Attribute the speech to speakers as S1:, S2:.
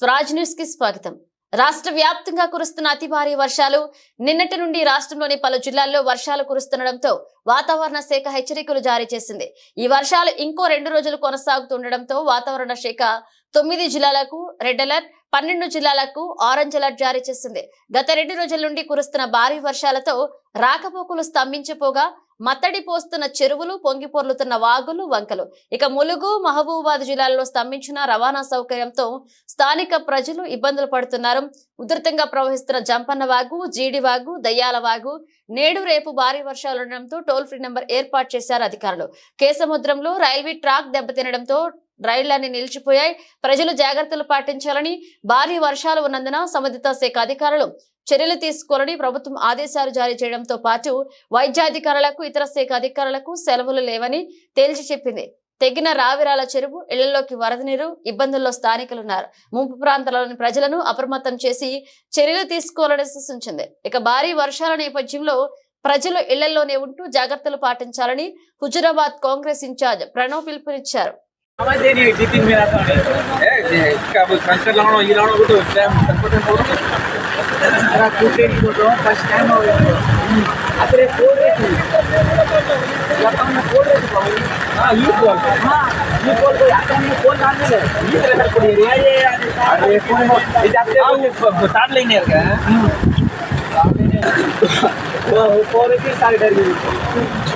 S1: Swaraj news కి స్వాగతం. రాష్ట్ర వ్యాప్తంగా కురుస్తున్న అతి భారీ వర్షాలు నిన్నటి నుండి రాష్ట్రంలోని పలు జిల్లాల్లో వర్షాలు కురుస్తుండటంతో వాతావరణ శాఖ హెచ్చరికలు జారీ చేసింది. ఈ వర్షాలు ఇంకో 2 రోజులు కొనసాగుతుండటంతో వాతావరణ శాఖ 9 జిల్లాలకు రెడ్ అలర్ట్, 12 జిల్లాలకు ఆరెంజ్ అలర్ట్ జారీ చేసింది. గత 2 రోజుల నుండి కురుస్తున్న భారీ వర్షాలతో రాకపోకలు స్తంభించిపోగా మత్తడి పోస్తున్న చెరువులు, పొంగిపొర్లుతున్న వాగులు, వంకలు. ఇక ములుగు, మహబూబాబాద్ జిల్లాల్లో స్తంభించిన రవాణా సౌకర్యంతో స్థానిక ప్రజలు ఇబ్బందులు పడుతున్నారు. ఉధృతంగా ప్రవహిస్తున్న జంపన్న వాగు, జీడి వాగు, దయ్యాల వాగు నేడు రేపు భారీ వర్షాలు ఉండడంతో టోల్ ఫ్రీ నెంబర్ ఏర్పాటు చేశారు అధికారులు. కేసముద్రంలో రైల్వే ట్రాక్ దెబ్బతినడంతో రైళ్లన్నీ నిలిచిపోయాయి. ప్రజలు జాగ్రత్తలు పాటించాలని, భారీ వర్షాలు ఉన్నందున సంబంధిత శాఖ అధికారులు చర్యలు తీసుకోవాలని ప్రభుత్వం ఆదేశాలు జారీ చేయడంతో పాటు వైద్యాధికారులకు, ఇతర శాఖ అధికారులకు సెలవులు లేవని తేల్చి చెప్పింది. తెగిన రావిరాల చెరువు, ఇళ్లలోకి వరద నీరు, ఇబ్బందుల్లో స్థానికులున్నారు. ముంపు ప్రాంతాలలోని ప్రజలను అప్రమత్తం చేసి చర్యలు తీసుకోవాలని సూచించింది. ఇక భారీ వర్షాల నేపథ్యంలో ప్రజలు ఇళ్లలోనే ఉంటూ జాగ్రత్తలు పాటించాలని హుజూరాబాద్ కాంగ్రెస్ ఇన్ఛార్జ్ ప్రణవ్ పిలుపునిచ్చారు.
S2: सारे डर गए।